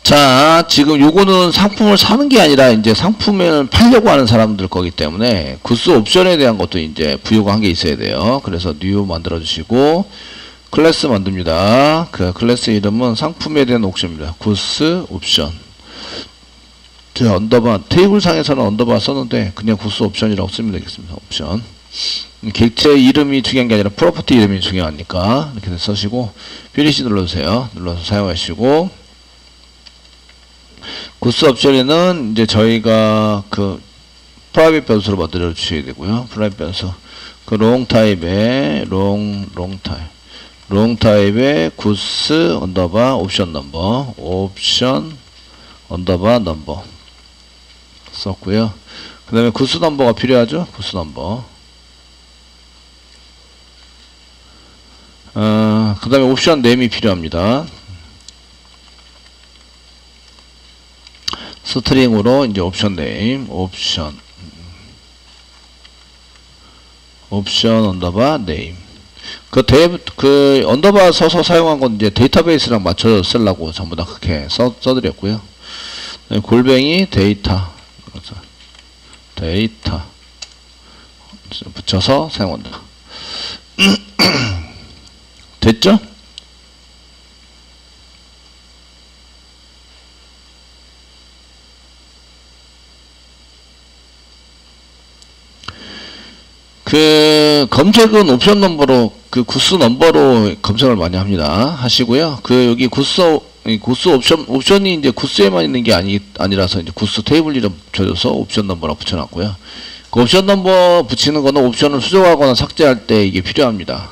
자, 지금 요거는 상품을 사는 게 아니라 이제 상품을 팔려고 하는 사람들 거기 때문에 구스 옵션에 대한 것도 이제 부여가 한 게 있어야 돼요. 그래서 뉴 만들어 주시고 클래스 만듭니다. 그 클래스 이름은 상품에 대한 옵션입니다. 구스 옵션. 자, 언더바 테이블 상에서는 언더바 썼는데 그냥 구스 옵션이라고 쓰면 되겠습니다. 옵션. 객체 이름이 중요한 게 아니라 프로퍼티 이름이 중요하니까 이렇게 써시고 피니시 눌러주세요. 눌러서 사용하시고 구스 옵션에는 이제 저희가 그 프라이빗 변수로 만들어 주셔야 되고요. 프라이빗 변수 그 롱 타입의 롱 타입의 구스 언더바 옵션 넘버 옵션 언더바 넘버 썼고요. 그 다음에 구스 넘버가 필요하죠. 구스 넘버 그 다음에 옵션 네임이 필요합니다. 스트링으로 이제 옵션 네임, 옵션 언더바 네임. 그 언더바 써서 사용한 건 이제 데이터베이스랑 맞춰서 쓰려고 전부 다 그렇게 써드렸고요. 골뱅이 데이터 붙여서 사용한다. 됐죠? 그 검색은 옵션 넘버로 그 구스 넘버로 검색을 많이 합니다. 하시고요. 그 여기 구스 옵션이 이제 구스에만 있는 게 아니라서 이제 구스 테이블 이름 붙여줘서 옵션 넘버라고 붙여놨고요. 그 옵션 넘버 붙이는 거는 옵션을 수정하거나 삭제할 때 이게 필요합니다.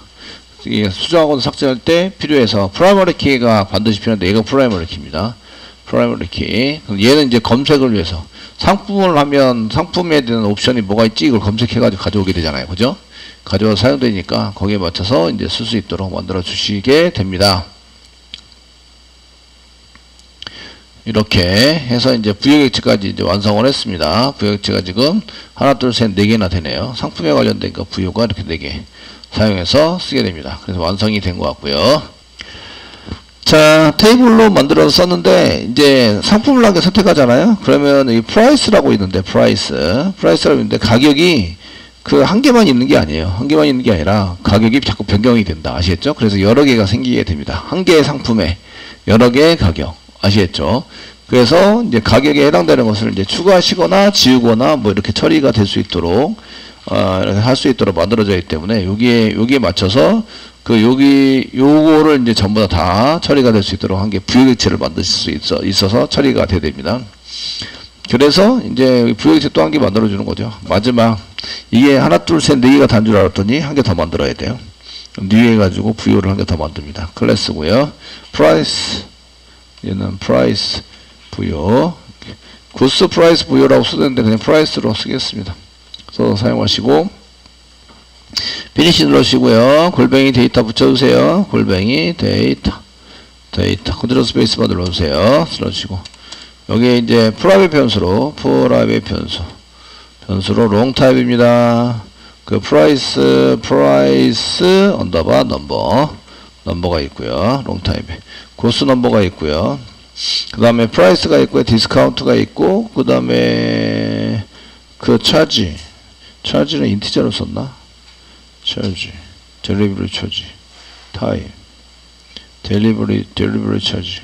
이게 수정하거나 삭제할 때 필요해서 프라이머리 키가 반드시 필요한데 얘가 프라이머리 키입니다. 프라이머리 키. 얘는 이제 검색을 위해서 상품을 하면 상품에 대한 옵션이 뭐가 있지 이걸 검색해가지고 가져오게 되잖아요. 그죠? 가져와서 사용되니까 거기에 맞춰서 이제 쓸 수 있도록 만들어 주시게 됩니다. 이렇게 해서 이제 부여객체까지 이제 완성을 했습니다. 부여객체가 지금 하나, 둘, 셋, 4개나 되네요. 상품에 관련된 거 부여가 이렇게 4개 사용해서 쓰게 됩니다. 그래서 완성이 된 것 같고요. 자, 테이블로 만들어서 썼는데 이제 상품을 하게 선택하잖아요. 그러면 이 프라이스라고 있는데 프라이스라고 있는데 가격이 그 한 개만 있는 게 아니에요. 한 개만 있는 게 아니라 가격이 자꾸 변경이 된다. 아시겠죠? 그래서 여러 개가 생기게 됩니다. 한 개의 상품에 여러 개의 가격. 아시겠죠? 그래서 이제 가격에 해당되는 것을 이제 추가하시거나 지우거나 뭐 이렇게 처리가 될 수 있도록 이렇게 할 수 있도록 만들어져 있기 때문에 여기에 맞춰서 요거를 이제 전부 다 처리가 될 수 있도록 한 개 부여객체를 만드실 수 있어서 처리가 돼야 됩니다. 그래서 이제 부여객체 또 한 개 만들어 주는 거죠. 마지막 이게 하나, 둘, 셋, 4개가 단 줄 알았더니 한 개 더 만들어야 돼요. new 해가지고 부여를 한 개 더 만듭니다. 클래스고요. price 얘는 price 부여 구스 price 부여라고 쓰는데 그냥 price로 쓰겠습니다. 그래서 사용하시고 피니시 눌러주시고요. 골뱅이 데이터 붙여주세요. 골뱅이 데이터 컨트롤 스페이스바 눌러주세요. 눌러주시고 여기에 이제 프라이빗 변수로 롱 타입입니다. 그 프라이스 언더바 넘버가 있고요. 롱 타입에 고스 넘버가 있고요. 그 다음에 프라이스가 있고요. 디스카운트가 있고 그 다음에 그 차지는 인티저로 썼나? 차지, 델리버리 차지, 타임, 델리버리 차지.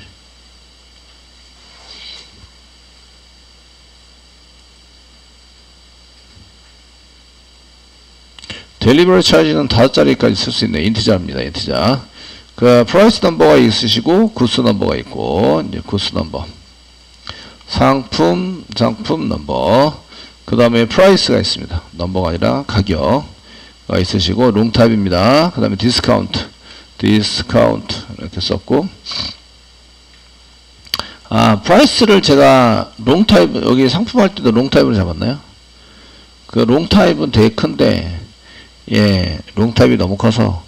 델리버리 차지는 5자리까지 쓸 수 있는 인티저입니다. 인티저. 그 프라이스 넘버가 있으시고 구스 넘버가 있고 이제 구스 넘버, 상품 넘버. 그 다음에 프라이스가 있습니다. 넘버가 아니라 가격. 있으시고 롱 타입입니다. 그 다음에 디스카운트 이렇게 썼고 프라이스를 제가 롱 타입 여기 상품 할 때도 롱 타입으로 잡았나요? 그 롱 타입은 되게 큰데 롱 타입이 너무 커서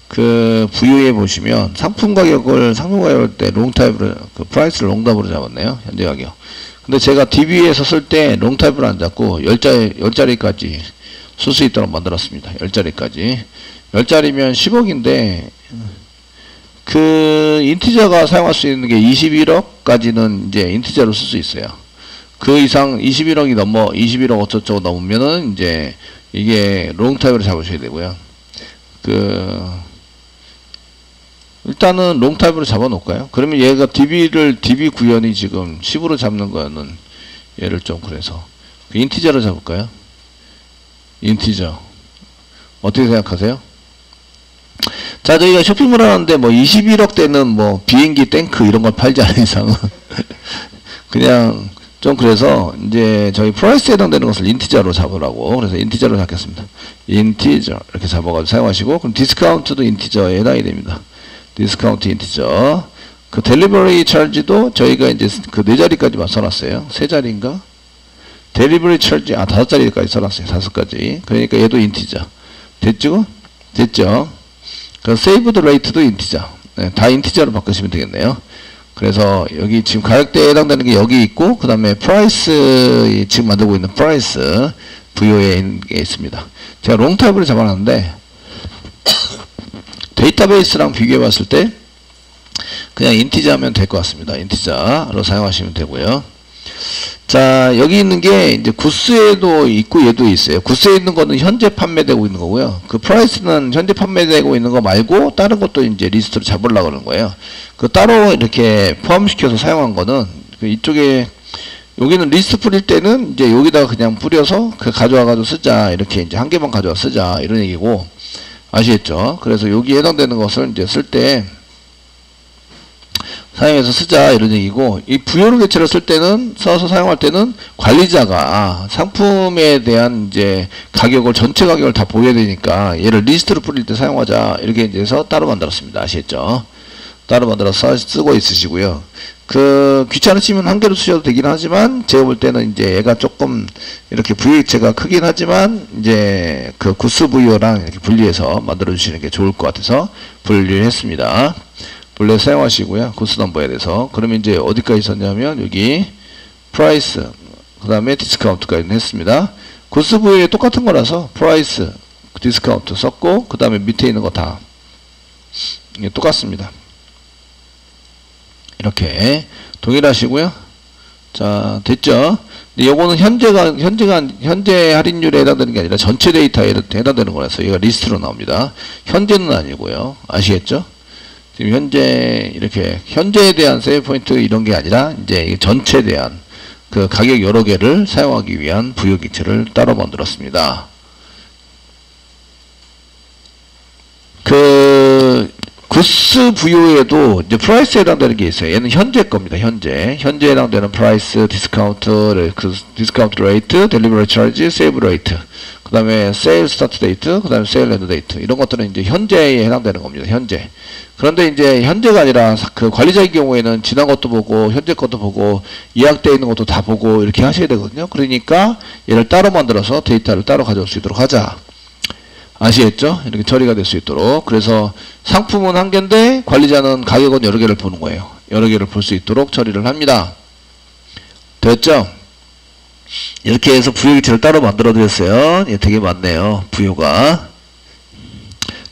그 부유에 보시면 상품 가격을 할 때 롱 타입으로 그 프라이스를 롱 타입으로 잡았네요. 현재 가격. 근데 제가 DB에서 쓸 때 롱 타입을 안 잡고 10자리까지 쓸 수 있도록 만들었습니다. 10자리까지. 10자리면 10억인데 그 인티저가 사용할 수 있는 게 21억까지는 이제 인티저로 쓸 수 있어요. 그 이상 21억이 넘어 21억 어쩌고 넘으면은 이제 이게 롱타임으로 잡으셔야 되고요. 일단은 롱타임으로 잡아 놓을까요? 그러면 얘가 DB 구현이 지금 10으로 잡는 거는 얘를 좀 그래서 인티저로 잡을까요? 인티저 어떻게 생각하세요? 자, 저희가 쇼핑몰 하는데 뭐 21억대는 뭐 비행기 탱크 이런 걸 팔지 않은 이상은 그냥 좀 그래서 이제 저희 프라이스에 해당되는 것을 인티저로 잡으라고 그래서 인티저로 잡겠습니다. 인티저 이렇게 잡아가지고 사용하시고 그럼 디스카운트도 인티저에 해당이 됩니다. 디스카운트 인티저. 그 델리버리 차지도 저희가 이제 그 4자리까지만 써놨어요. 3자리인가? 델리버리 차지 5자리까지 써놨어요. 5가지. 그러니까 얘도 인티저. 됐죠? 됐죠? 그 세이브드 레이트도 인티저. 네, 다 인티저로 바꾸시면 되겠네요. 그래서 여기 지금 가격대에 해당되는 게 여기 있고 그 다음에 프라이스 지금 만들고 있는 프라이스 VO에 있습니다. 제가 롱타입으로 잡아놨는데 데이터베이스랑 비교해 봤을 때 그냥 인티저 하면 될 것 같습니다. 인티저로 사용하시면 되고요. 자, 여기 있는 게 이제 구스에도 있고 얘도 있어요. 구스에 있는 거는 현재 판매되고 있는 거고요. 그 프라이스는 현재 판매되고 있는 거 말고 다른 것도 이제 리스트로 잡으려고 그러는 거예요. 그 따로 이렇게 포함시켜서 사용한 거는 그 이쪽에 여기는 리스트 뿌릴 때는 이제 여기다가 그냥 뿌려서 그 가져와가지고 쓰자. 이렇게 이제 한 개만 가져와 쓰자. 이런 얘기고 아시겠죠? 그래서 여기에 해당되는 것을 이제 쓸 때 사용해서 쓰자 이런 얘기고 이 부여로 개체를 쓸 때는 써서 사용할 때는 관리자가 상품에 대한 이제 가격을 전체 가격을 다 보여야 되니까 얘를 리스트로 뿌릴 때 사용하자 이렇게 이제 해서 따로 만들었습니다. 아시겠죠? 따로 만들어서 쓰고 있으시고요. 그 귀찮으시면 한 개로 쓰셔도 되긴 하지만 제가 볼 때는 이제 얘가 조금 이렇게 부여액체가 크긴 하지만 이제 그 구스 부여랑 이렇게 분리해서 만들어 주시는 게 좋을 것 같아서 분리를 했습니다. 분리해 사용하시고요. 구스 넘버에 대해서 그러면 이제 어디까지 썼냐면 여기 프라이스 그 다음에 디스카운트까지 했습니다. 구스 부여에 똑같은 거라서 프라이스 디스카운트 썼고 그 다음에 밑에 있는 거 다 똑같습니다. 이렇게 동일하시고요. 자, 됐죠? 근데 요거는 현재 할인율에 해당되는 게 아니라 전체 데이터에 해당되는 거라서 얘가 리스트로 나옵니다. 현재는 아니고요. 아시겠죠? 지금 현재 이렇게 현재에 대한 세이브 포인트 이런 게 아니라 이제 전체에 대한 그 가격 여러 개를 사용하기 위한 부여 기체를 따로 만들었습니다. 그 구스 부여에도 이제 프라이스에 해당되는 게 있어요. 얘는 현재 겁니다. 현재에 해당되는 프라이스, 디스카운트, 그 디스카운트 레이트, 델리버리 차지, 세이브 레이트, 그 다음에 세일 스타트 데이트, 그 다음에 세일 엔드 데이트 이런 것들은 이제 현재에 해당되는 겁니다. 현재. 그런데 이제 현재가 아니라 그 관리자의 경우에는 지난 것도 보고 현재 것도 보고 예약되어 있는 것도 다 보고 이렇게 하셔야 되거든요. 그러니까 얘를 따로 만들어서 데이터를 따로 가져올 수 있도록 하자. 아시겠죠? 이렇게 처리가 될 수 있도록. 그래서 상품은 한 개인데 관리자는 가격은 여러 개를 보는 거예요. 여러 개를 볼 수 있도록 처리를 합니다. 됐죠? 이렇게 해서 부여 기체를 따로 만들어 드렸어요. 예, 되게 많네요. 부여가.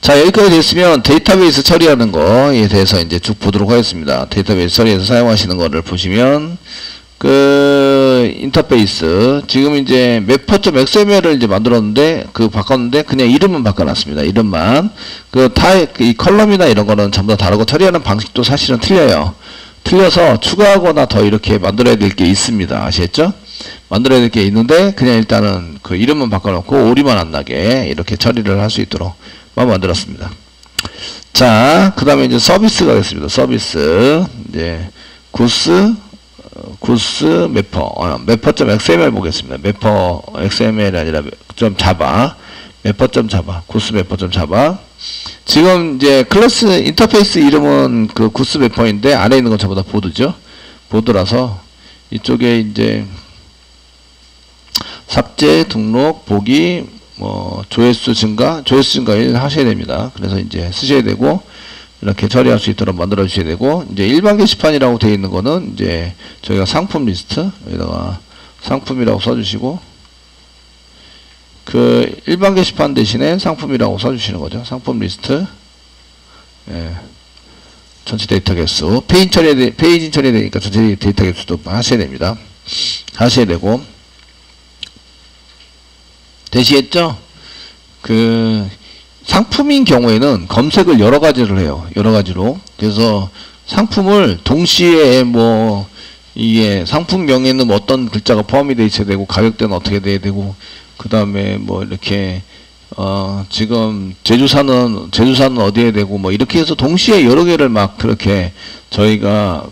자, 여기까지 됐으면 데이터베이스 처리하는 거에 대해서 이제 쭉 보도록 하겠습니다. 데이터베이스 처리해서 사용하시는 거를 보시면 그 인터페이스 지금 이제 mapper.xml을 이제 만들었는데 그 바꿨는데 그냥 이름은 바꿔놨습니다. 이름만 이 컬럼이나 이런 거는 전부 다 다르고 처리하는 방식도 사실은 틀려요. 틀려서 추가하거나 더 이렇게 만들어야 될 게 있습니다. 아시겠죠? 만들어야 될 게 있는데 그냥 일단은 그 이름만 바꿔놓고 오리만 안 나게 이렇게 처리를 할 수 있도록 만들었습니다. 자, 그 다음에 이제 서비스가 됐습니다. 서비스 이제 구스 mapper.xml 보겠습니다. mapper.xml이 아니라 .java mapper.java 구스 mapper.java 지금 이제 클래스 인터페이스 이름은 그 구스 mapper인데 안에 있는 건 전부 다 보드죠. 보드라서 이쪽에 이제 삭제, 등록, 보기, 뭐 조회수 증가 1 하셔야 됩니다. 그래서 이제 쓰셔야 되고 이렇게 처리할 수 있도록 만들어 주셔야 되고 이제 일반 게시판이라고 되어 있는 거는 이제 저희가 상품 리스트 여기다가 상품이라고 써주시고 그 일반 게시판 대신에 상품이라고 써주시는 거죠. 상품 리스트. 예. 전체 데이터 개수. 페이지 처리해야 되니까 전체 데이터 개수도 하셔야 됩니다. 하셔야 되고. 되시겠죠? 상품인 경우에는 검색을 여러 가지를 해요. 여러 가지로. 그래서 상품을 동시에 이게 상품명에는 어떤 글자가 포함이 되어 있어야 되고, 가격대는 어떻게 돼야 되고, 그 다음에 이렇게, 지금 제주사는 어디에 되고, 이렇게 해서 동시에 여러 개를 막 그렇게 저희가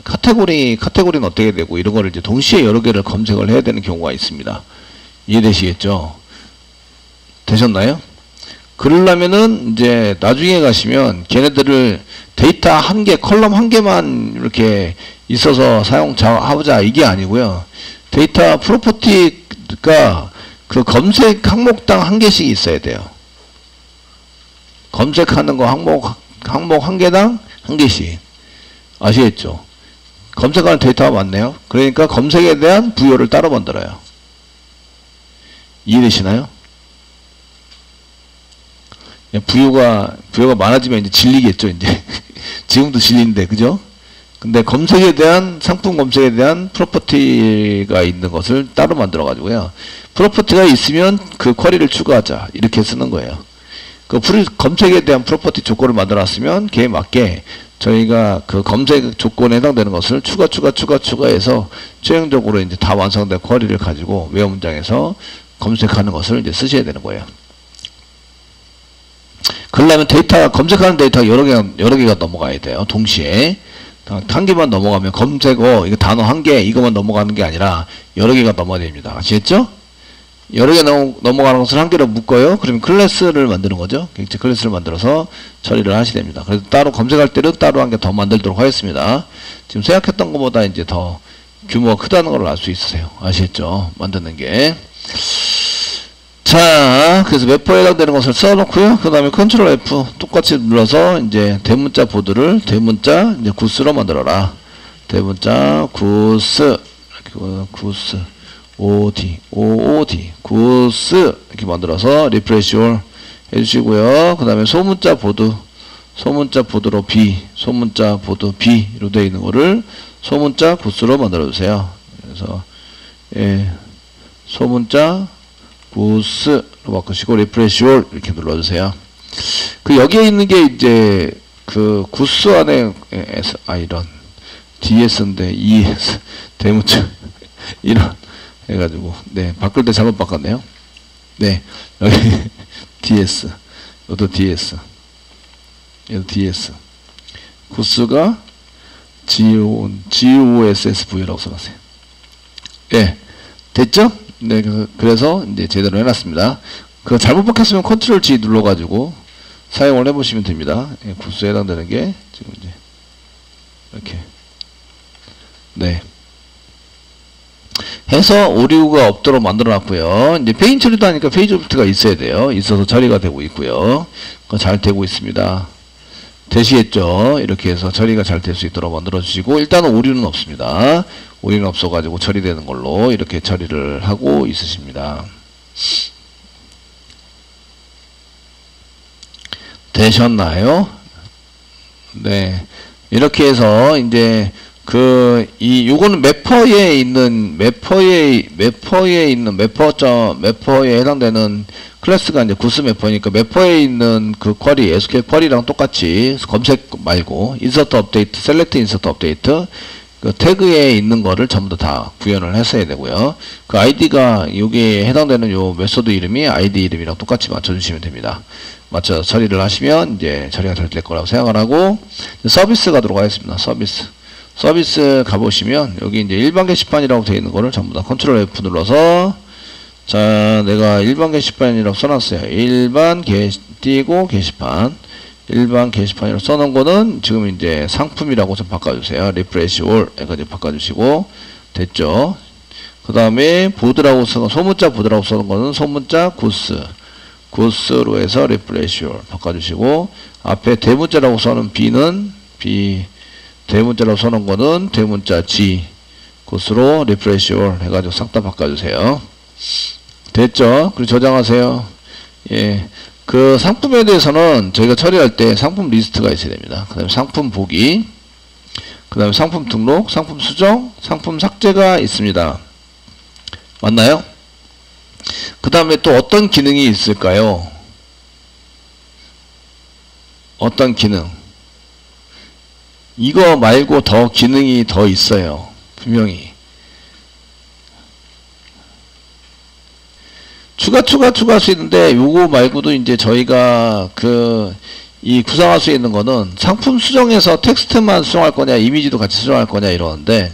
카테고리는 어떻게 되고, 이런 거를 이제 동시에 여러 개를 검색을 해야 되는 경우가 있습니다. 이해되시겠죠? 되셨나요? 그러려면은 이제 나중에 가시면 걔네들을 데이터 한 개, 컬럼 한 개만 이렇게 있어서 사용하자 이게 아니고요. 데이터 프로퍼티가 그 검색 항목당 한 개씩 있어야 돼요. 검색하는 거 항목 한 개당 한 개씩. 아시겠죠? 검색하는 데이터가 많네요. 그러니까 검색에 대한 부여를 따로 만들어요. 이해되시나요? 부여가 많아지면 이제 질리겠죠, 이제. 지금도 질리는데, 그죠? 근데 상품 검색에 대한 프로퍼티가 있는 것을 따로 만들어 가지고요. 프로퍼티가 있으면 그 쿼리를 추가하자. 이렇게 쓰는 거예요. 검색에 대한 프로퍼티 조건을 만들어 놨으면 걔에 맞게 저희가 그 검색 조건에 해당되는 것을 추가해서 최종적으로 이제 다 완성된 쿼리를 가지고 웨어 문장에서 검색하는 것을 이제 쓰셔야 되는 거예요. 그러려면 검색하는 데이터가 여러 개가 넘어가야 돼요. 동시에. 한 개만 넘어가면 검색어, 이거 단어 한 개, 이것만 넘어가는 게 아니라 여러 개가 넘어야 됩니다. 아시겠죠? 여러 개 넘어가는 것을 한 개로 묶어요. 그러면 클래스를 만드는 거죠. 객체 클래스를 만들어서 처리를 하셔야 됩니다. 그래서 따로 검색할 때는 따로 한 개 더 만들도록 하겠습니다. 지금 생각했던 것보다 이제 더 규모가 크다는 걸 알 수 있으세요. 아시겠죠? 만드는 게. 자, 그래서 매퍼에 해당되는 것을 써놓고요. 그 다음에 컨트롤 F 똑같이 눌러서 이제 대문자 보드를 대문자 이제 구스로 만들어라. 대문자 구스 OOD 구스 이렇게 만들어서 리프레시 올 해주시고요. 그 다음에 소문자 보드로 소문자 보드 B로 되어 있는 거를 소문자 구스로 만들어 주세요. 그래서 소문자 구스로 바꾸시고 리프레시 올 이렇게 눌러주세요. 여기에 있는 게 이제 구스 안에 이런 DS인데 ES 대문자 이런 해가지고 바꿀 때 잘못 바꿨네요. 여기 DS 이것도 DS 얘도 DS 구스가 GOSSV라고 써놨어요. 됐죠? 그래서 이제 제대로 해놨습니다. 잘못 바뀌었으면 컨트롤 G 눌러가지고 사용을 해보시면 됩니다. 구스에 해당되는 게 지금 이제 이렇게 해서 오류가 없도록 만들어놨고요. 이제 페이지 처리도 하니까 페이지 오브젝트가 있어야 돼요. 있어서 처리가 되고 있고요. 잘 되고 있습니다. 되시겠죠? 이렇게 해서 처리가 잘 될 수 있도록 만들어주시고 일단은 오류는 없습니다. 오류는 없어가지고 처리되는 걸로 이렇게 처리를 하고 있으십니다. 되셨나요? 이렇게 해서 이제 요거는 매퍼에 해당되는 클래스가 이제 구스 매퍼니까 매퍼에 있는 쿼리, SQL 쿼리랑 똑같이 검색 말고 인서트 업데이트, 셀렉트 인서트 업데이트 태그에 있는 거를 전부 다 구현을 했어야 되고요. 아이디가 여기에 해당되는 요 메소드 이름이 아이디 이름이랑 똑같이 맞춰주시면 됩니다. 맞춰서 처리를 하시면 이제 처리가 될 거라고 생각을 하고 서비스 가도록 하겠습니다. 서비스 가보시면 여기 이제 일반 게시판이라고 되어 있는 거를 전부 다 컨트롤 F 눌러서 내가 일반 게시판이라고 써놨어요. 일반 게시판 일반 게시판이라고 써놓은 거는 지금 이제 상품이라고 좀 바꿔주세요. 리프레시 올 여기까지 바꿔주시고 됐죠. 그 다음에 보드라고 써놓은 소문자 보드라고 써놓은 거는 소문자 구스로 해서 리프레시 올 바꿔주시고 앞에 대문자라고 써놓은 B는 대문자라고 써놓은 거는 대문자 G 구스로 리프레시 올 해가지고 싹 다 바꿔주세요. 됐죠? 그리고 저장하세요. 그 상품에 대해서는 저희가 처리할 때 상품 리스트가 있어야 됩니다. 그 다음에 상품 보기, 그 다음에 상품 등록, 상품 수정, 상품 삭제가 있습니다. 맞나요? 그 다음에 또 어떤 기능이 있을까요? 어떤 기능? 이거 말고 더 기능이 더 있어요. 분명히. 추가할 수 있는데, 요거 말고도 이제 저희가 이 구상할 수 있는 거는 상품 수정에서 텍스트만 수정할 거냐, 이미지도 같이 수정할 거냐 이러는데,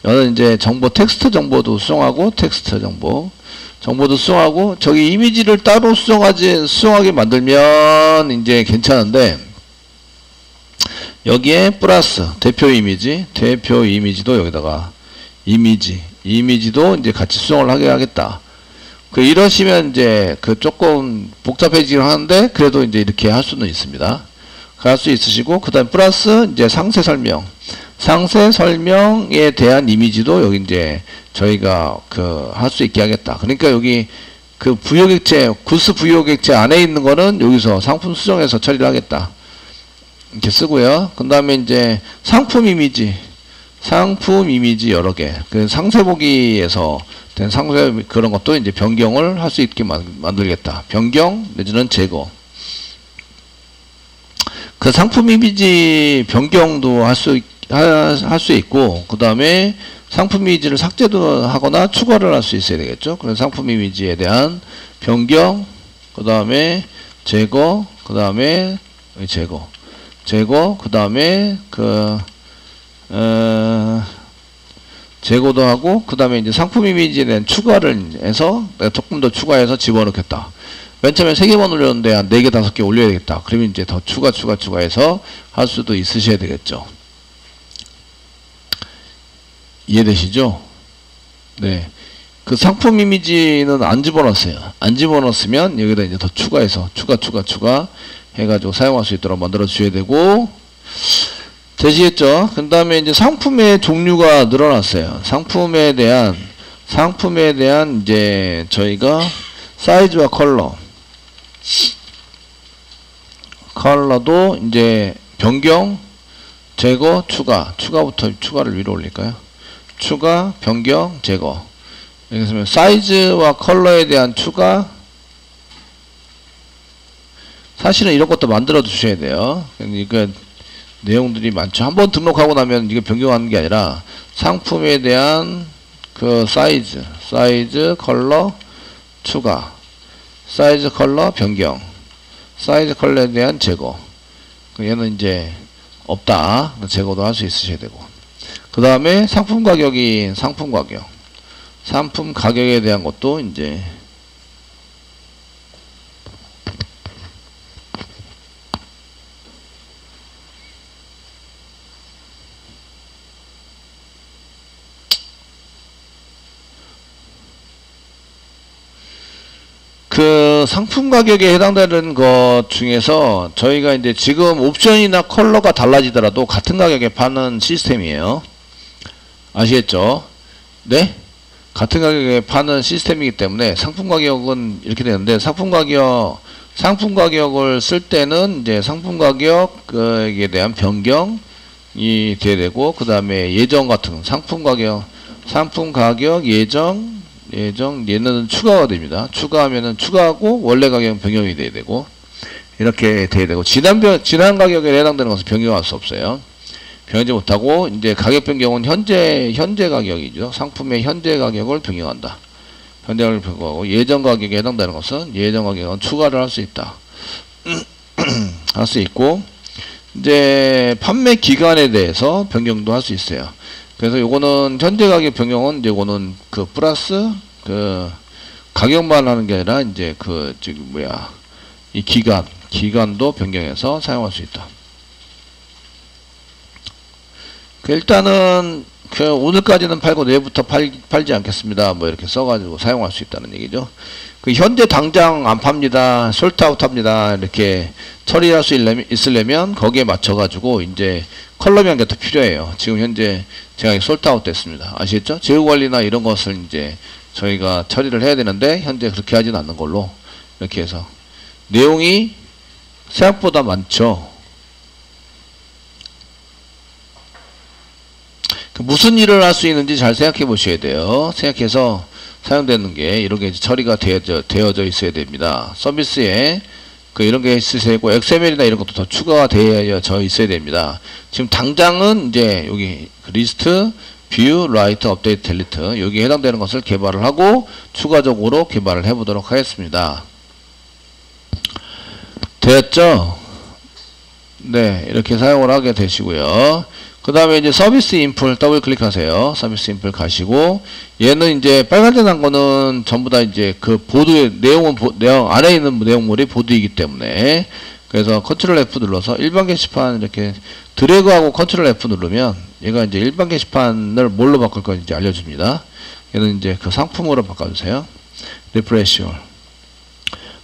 여기는 이제 정보, 텍스트 정보도 수정하고, 텍스트 정보도 수정하고, 저기 이미지를 따로 수정하게 만들면 이제 괜찮은데, 여기에 플러스 대표 이미지도 여기다가 이미지도 이제 같이 수정을 하게 하겠다. 이러시면 이제 조금 복잡해지긴 하는데 그래도 이제 이렇게 할 수는 있습니다. 할 수 있으시고, 그 다음 플러스 이제 상세 설명에 대한 이미지도 여기 이제 저희가 할 수 있게 하겠다. 그러니까 여기 부여객체, 구스 부여객체 안에 있는 거는 여기서 상품 수정해서 처리를 하겠다. 이렇게 쓰고요. 그 다음에 이제 상품 이미지 여러 개. 상세 보기에서 된 상세 그런 것도 이제 변경을 할 수 있게 만들겠다. 변경 내지는 제거. 상품 이미지 변경도 할 수 있고, 그 다음에 상품 이미지를 삭제도 하거나 추가를 할 수 있어야 되겠죠. 그래서 상품 이미지에 대한 변경, 그 다음에 제거, 그 다음에 그 다음에 제거도 하고, 그 다음에 이제 상품 이미지에 대한 추가를 해서 조금 더 추가해서 집어넣겠다. 맨 처음에 3개만 올렸는데 한 4개, 5개 올려야 되겠다. 그러면 이제 더 추가해서 할 수도 있으셔야 되겠죠. 이해되시죠? 네. 상품 이미지는 안 집어넣었어요. 안 집어넣었으면 여기다 이제 더 추가해서 추가 해가지고 사용할 수 있도록 만들어 주셔야 되고, 되시겠죠? 그 다음에 이제 상품의 종류가 늘어났어요. 상품에 대한 이제 저희가 사이즈와 컬러도 이제 변경, 제거, 추가를 위로 올릴까요? 추가, 변경, 제거. 그래서 사이즈와 컬러에 대한 추가, 사실은 이런 것도 만들어 주셔야 돼요. 그러니까 내용들이 많죠. 한번 등록하고 나면 이게 변경하는 게 아니라 상품에 대한 사이즈, 컬러, 추가, 사이즈, 컬러, 변경, 사이즈, 컬러에 대한 제거. 얘는 이제 없다. 제거도 할 수 있으셔야 되고. 그 다음에 상품 가격에 대한 것도 이제 상품 가격에 해당되는 것 중에서 저희가 이제 지금 옵션이나 컬러가 달라지더라도 같은 가격에 파는 시스템이에요. 아시겠죠? 네? 같은 가격에 파는 시스템이기 때문에 상품 가격은 이렇게 되는데, 상품 가격을 쓸 때는 이제 상품 가격에 대한 변경이 돼야 되고, 그 다음에 예정 같은 상품 가격 얘는 추가가 됩니다. 추가하면은 추가하고 원래 가격은 변경이 돼야 되고, 이렇게 돼야 되고, 지난 가격에 해당되는 것은 변경할 수 없어요. 변하지 못하고, 이제 가격 변경은 현재 가격이죠. 상품의 현재 가격을 변경한다. 현재 가격을 변경하고, 예전 가격에 해당되는 것은 예전 가격은 추가를 할 수 있다. 할 수 있고, 이제 판매 기간에 대해서 변경도 할 수 있어요. 그래서 요거는 현재 가격 변경은 이제 요거는 플러스 가격만 하는 게 아니라 이제 이 기간도 변경해서 사용할 수 있다. 일단은 오늘까지는 팔고 내일부터 팔지 않겠습니다. 뭐 이렇게 써가지고 사용할 수 있다는 얘기죠. 현재 당장 안 팝니다. 솔트아웃 합니다. 이렇게 처리할 수 있으려면 거기에 맞춰가지고 이제 컬럼이 한 개 더 필요해요. 지금 현재 제가 솔트아웃 됐습니다. 아시겠죠? 재고 관리나 이런 것을 이제 저희가 처리를 해야 되는데 현재 그렇게 하지는 않는 걸로 이렇게 해서 내용이 생각보다 많죠. 무슨 일을 할 수 있는지 잘 생각해 보셔야 돼요. 생각해서 사용되는 게 이런 게 처리가 되어져 있어야 됩니다. 서비스에 이런 게 있으셔야 되고, XML이나 이런 것도 더 추가가 되어져 있어야 됩니다. 지금 당장은 이제 여기 리스트, 뷰, 라이트, 업데이트, 델리트 여기에 해당되는 것을 개발을 하고 추가적으로 개발을 해 보도록 하겠습니다. 되었죠? 네, 이렇게 사용을 하게 되시고요. 그 다음에 이제 서비스 인풀 더블 클릭하세요. 서비스 인풀 가시고, 얘는 이제 빨간색 난 거는 전부 다 이제 그 보드의 내용 안에 있는 내용물이 보드이기 때문에, 그래서 컨트롤 F 눌러서 일반 게시판 이렇게 드래그하고 컨트롤 F 누르면 얘가 이제 일반 게시판을 뭘로 바꿀 건지 알려줍니다. 얘는 이제 그 상품으로 바꿔주세요. 리프레시 올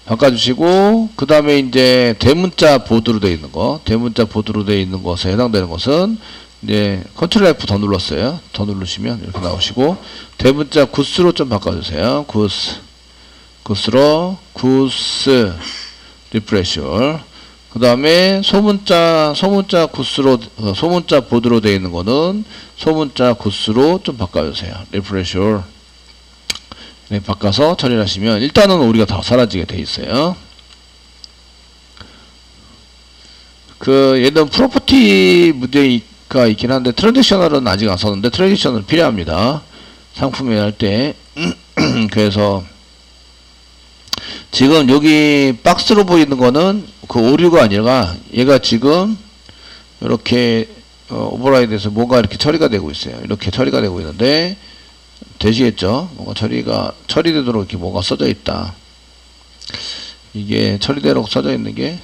바꿔주시고, 그 다음에 이제 대문자 보드로 되어 있는 거, 대문자 보드로 되어 있는 것에 해당되는 것은 이제 컨트롤 F 더 눌렀어요. 더 누르시면 이렇게 나오시고, 대문자 구스로 좀 바꿔주세요. 구스로 구스 리프레시 올. 그 다음에 소문자 구스로, 소문자 보드로 되어 있는 거는 소문자 구스로 좀 바꿔주세요. 리프레시 올. 네, 바꿔서 처리를 하시면 일단은 오류가 다 사라지게 돼 있어요. 얘는 프로퍼티 문제가 있긴 한데 트랜지셔널은 아직 안 썼는데 트랜지셔널 필요합니다. 상품에 할 때. 그래서 지금 여기 박스로 보이는 거는 그 오류가 아니라 얘가 지금 이렇게 오버라이드에서 뭔가 이렇게 처리가 되고 있어요. 이렇게 처리가 되고 있는데 되시겠죠? 뭔가 처리되도록 이렇게 뭐가 써져 있다. 이게 처리되도록 써져 있는 게,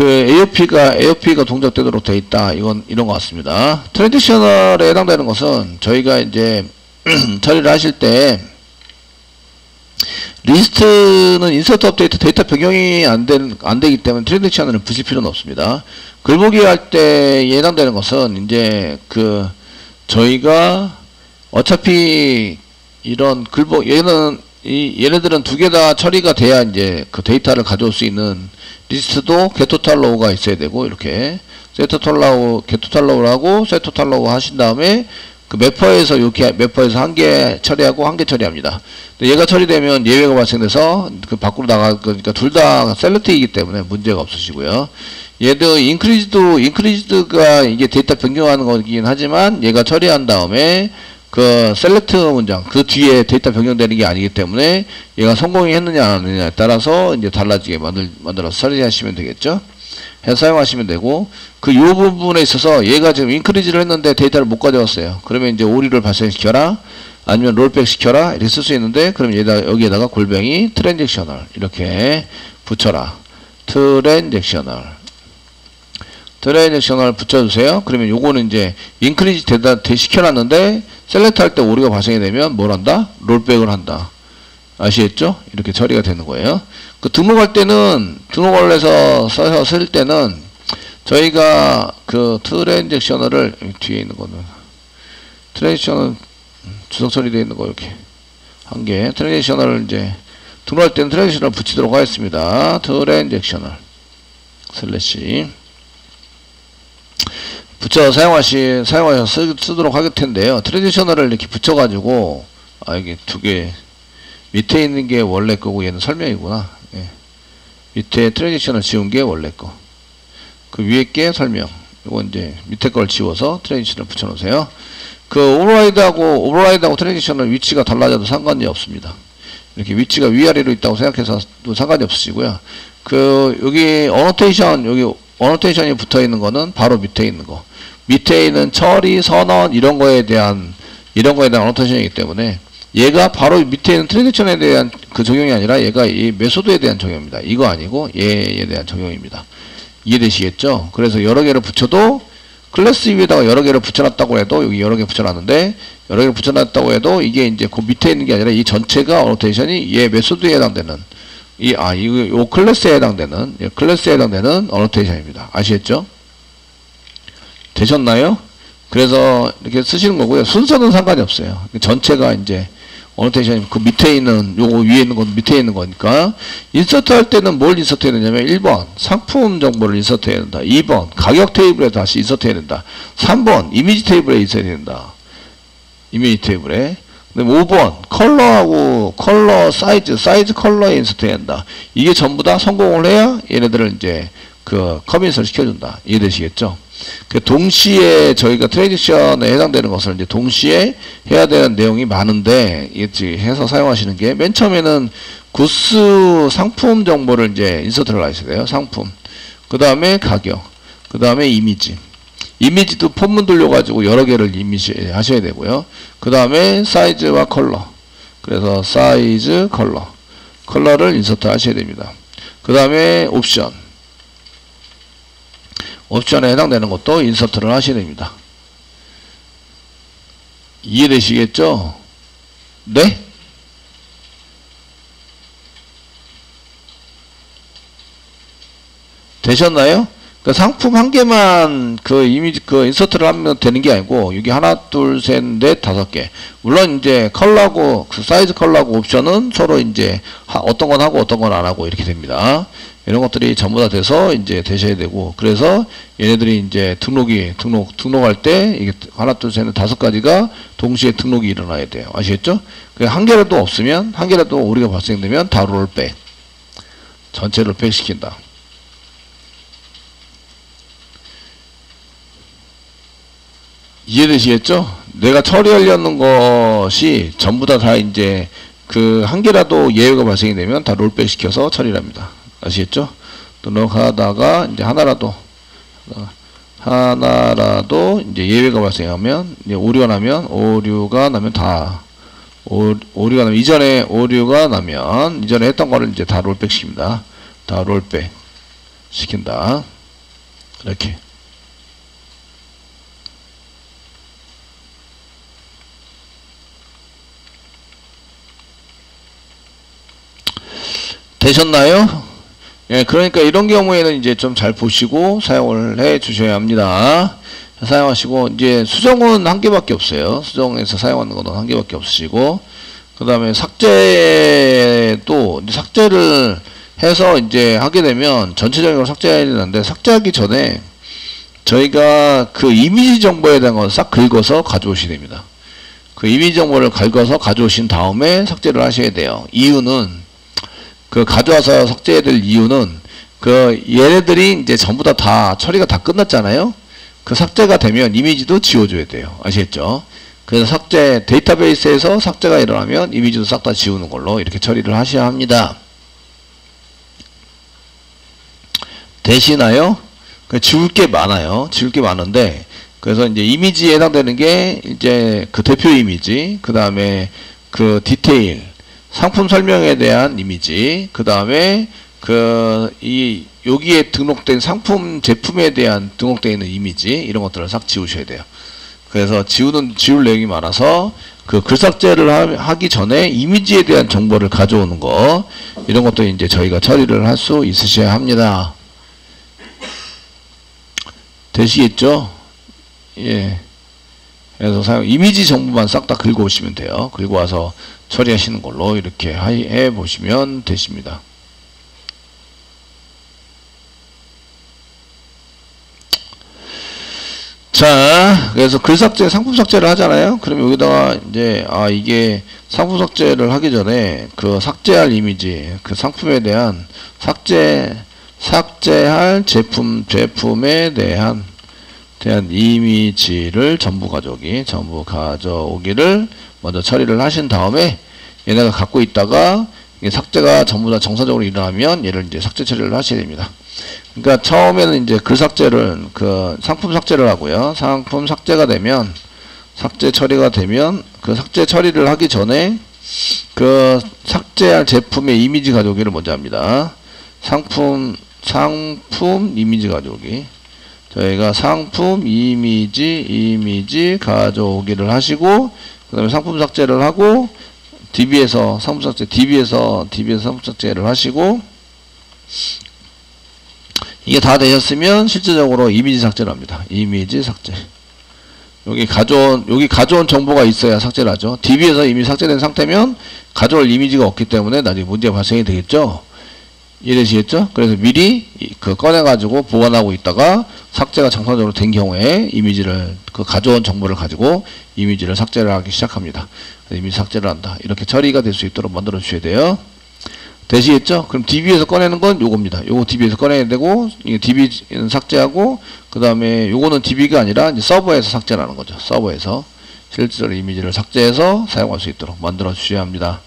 AOP가 동작되도록 되어 있다. 이런 것 같습니다. 트랜지셔널에 해당되는 것은 저희가 이제 처리를 하실 때, 리스트는 인서트 업데이트 데이터 변경이 안 되기 때문에 트랜지셔널을 부실 필요는 없습니다. 글보기 할 때에 해당되는 것은 이제 저희가 어차피 이런 얘네들은 두 개 다 처리가 돼야 이제 그 데이터를 가져올 수 있는 리스트도 getTotalRow가 있어야 되고, 이렇게 getTotalRow를 하고 setTotalRow 하신 다음에 그 매퍼에서 한 개 처리하고 한 개 처리합니다. 근데 얘가 처리되면 예외가 발생돼서 그 밖으로 그러니까 둘 다 셀렉트이기 때문에 문제가 없으시고요. 얘도 인크리즈드가 이게 데이터 변경하는 거긴 하지만 얘가 처리한 다음에 그 셀렉트 문장 그 뒤에 데이터 변경되는 게 아니기 때문에 얘가 성공이 했느냐 안 했느냐에 따라서 이제 달라지게 만들어서 처리하시면 되겠죠. 해서 사용하시면 되고, 요 부분에 있어서 얘가 지금 인크리즈를 했는데 데이터를 못 가져왔어요. 그러면 이제 오류를 발생시켜라, 아니면 롤백 시켜라, 이렇게 쓸 수 있는데, 그럼 여기에다가 골뱅이 트랜잭셔널 이렇게 붙여라. 트랜잭셔널 붙여주세요. 그러면 요거는 이제 인크리즈 시켜놨는데 셀렉트 할 때 오류가 발생이 되면 뭘 한다? 롤백을 한다. 아시겠죠? 이렇게 처리가 되는 거예요. 등록할 때는, 등록을 해서 써서 쓸 때는, 저희가 트랜잭셔널을, 뒤에 있는 거는, 트랜잭셔널, 주석 처리되어 있는 거, 이렇게. 한 개. 트랜잭셔널을 이제, 등록할 때는 트랜잭셔널 붙이도록 하겠습니다. 트랜잭셔널. 슬래시. 붙여 사용하셔서 쓰도록 하겠 텐데요. 트랜지셔널을 이렇게 붙여가지고, 이게 두 개, 밑에 있는 게 원래 거고 얘는 설명이구나. 예. 밑에 트랜지셔널 지운 게 원래 거. 그 위에 게 설명. 이거 이제 밑에 걸 지워서 트랜지셔널 붙여놓으세요. 오버라이드하고 트랜지셔널 위치가 달라져도 상관이 없습니다. 이렇게 위치가 위아래로 있다고 생각해서 상관이 없으시고요. 여기 어노테이션이 붙어 있는 거는 바로 밑에 있는 거. 밑에 있는 처리, 선언, 이런 거에 대한 어노테이션이기 때문에 얘가 바로 밑에 있는 트랜지션에 대한 그 적용이 아니라 얘가 이 메소드에 대한 적용입니다. 이거 아니고 얘에 대한 적용입니다. 이해되시겠죠? 그래서 여러 개를 붙여도 클래스 위에다가 여러 개를 붙여놨다고 해도 여기 여러 개 붙여놨는데 여러 개를 붙여놨다고 해도 이게 이제 그 밑에 있는 게 아니라 이 전체가 어노테이션이 얘 메소드에 해당되는 요 클래스에 해당되는 어노테이션입니다. 아시겠죠? 되셨나요? 그래서 이렇게 쓰시는 거고요. 순서는 상관이 없어요. 전체가 이제 어노테이션 그 밑에 있는 요거 위에 있는 건 밑에 있는 거니까 인서트 할 때는 뭘 인서트 해야 되냐면 1번 상품 정보를 인서트 해야 된다. 2번 가격 테이블에 다시 인서트 해야 된다. 3번 이미지 테이블에 인서트 해야 된다. 이미지 테이블에. 그다음에 5번 컬러하고 컬러 사이즈 컬러에 인서트 해야 된다. 이게 전부 다 성공을 해야 얘네들을 이제 그 커밋을 시켜준다. 이해되시겠죠? 그 동시에 저희가 트랜지션에 해당되는 것을 이제 동시에 해야 되는 내용이 많은데 이게 해서 사용하시는 게 맨 처음에는 구스 상품 정보를 이제 인서트를 하셔야 돼요. 상품. 그 다음에 가격. 그 다음에 이미지. 이미지도 폰문 돌려가지고 여러 개를 이미지 하셔야 되고요. 그 다음에 사이즈와 컬러. 그래서 사이즈, 컬러를 인서트 하셔야 됩니다. 그 다음에 옵션. 옵션에 해당되는 것도 인서트를 하셔야 됩니다. 이해되시겠죠? 네? 되셨나요? 그 상품 한 개만 그 이미지 그 인서트를 하면 되는 게 아니고 여기 하나 둘 셋 넷 다섯 개 물론 이제 컬러하고 그 사이즈 컬러하고 옵션은 서로 이제 어떤 건 하고 어떤 건 안 하고 이렇게 됩니다. 이런 것들이 전부 다 돼서 이제 되셔야 되고 그래서 얘네들이 이제 등록할 때 이게 하나 둘 셋 넷 다섯 가지가 동시에 등록이 일어나야 돼요. 아시겠죠? 한 개라도 없으면 한 개라도 오류가 발생되면 다 롤백 전체를 백 시킨다. 이해되시겠죠? 내가 처리하려는 것이 전부 다 이제 그 한 개라도 예외가 발생이 되면 다 롤백 시켜서 처리를 합니다. 아시겠죠? 등록하다가 이제 하나라도 이제 예외가 발생하면 이제 오류가 나면 다 오류가 나면 이전에 했던 거를 이제 다 롤백 시킵니다. 다 롤백 시킨다. 이렇게. 되셨나요? 예, 그러니까 이런 경우에는 이제 좀 잘 보시고 사용을 해 주셔야 합니다. 사용하시고, 이제 수정은 한 개밖에 없어요. 수정에서 사용하는 거는 한 개밖에 없으시고, 그 다음에 삭제도, 삭제를 해서 이제 하게 되면 전체적으로 삭제해야 되는데, 삭제하기 전에 저희가 그 이미지 정보에 대한 걸 싹 긁어서 가져오셔야 됩니다. 그 이미지 정보를 긁어서 가져오신 다음에 삭제를 하셔야 돼요. 이유는 그 가져와서 삭제해야 될 이유는 그 얘네들이 이제 전부 다 처리가 다 끝났잖아요. 그 삭제가 되면 이미지도 지워줘야 돼요. 아시겠죠? 그래서 삭제 데이터베이스에서 삭제가 일어나면 이미지도 싹 다 지우는 걸로 이렇게 처리를 하셔야 합니다. 되시나요? 지울 게 많아요. 지울 게 많은데 그래서 이제 이미지에 해당되는 게 이제 그 대표 이미지, 그 다음에 그 디테일 상품 설명에 대한 이미지, 그 다음에 여기에 등록된 상품 제품에 대한 등록되어 있는 이미지, 이런 것들을 싹 지우셔야 돼요. 그래서 지울 내용이 많아서 그 글 삭제를 하기 전에 이미지에 대한 정보를 가져오는 거, 이런 것도 이제 저희가 처리를 할 수 있으셔야 합니다. 되시겠죠? 예. 그래서 이미지 정보만 싹 다 긁어 오시면 돼요. 긁어 와서 처리하시는 걸로 이렇게 해 보시면 되십니다. 자, 그래서 글 삭제, 상품 삭제를 하잖아요. 그럼 여기다가 이제 이게 상품 삭제를 하기 전에 그 삭제할 이미지, 그 상품에 대한 삭제할 제품에 대한 이미지를 전부 가져오기를 먼저 처리를 하신 다음에 얘네가 갖고 있다가 삭제가 전부 다 정상적으로 일어나면 얘를 이제 삭제 처리를 하셔야 됩니다. 그러니까 처음에는 이제 글 삭제를 상품 삭제를 하고요. 상품 삭제가 되면 삭제 처리가 되면 그 삭제 처리를 하기 전에 그 삭제할 제품의 이미지 가져오기를 먼저 합니다. 상품 이미지 가져오기. 저희가 상품 이미지 가져오기를 하시고, 그 다음에 상품 삭제를 하고, DB에서 상품 삭제를 하시고, 이게 다 되셨으면 실질적으로 이미지 삭제를 합니다. 이미지 삭제. 여기 가져온 정보가 있어야 삭제를 하죠. DB에서 이미 삭제된 상태면 가져올 이미지가 없기 때문에 나중에 문제가 발생이 되겠죠. 이해되시겠죠? 그래서 미리 꺼내가지고 보관하고 있다가 삭제가 정상적으로 된 경우에 이미지를, 가져온 정보를 가지고 이미지를 삭제를 하기 시작합니다. 이미지 삭제를 한다. 이렇게 처리가 될 수 있도록 만들어 주셔야 돼요. 되시겠죠? 그럼 DB에서 꺼내는 건 요겁니다. 요거 DB에서 꺼내야 되고, 이게 DB는 삭제하고, 그 다음에 요거는 DB가 아니라 이제 서버에서 삭제를 하는 거죠. 서버에서 실제로 이미지를 삭제해서 사용할 수 있도록 만들어 주셔야 합니다.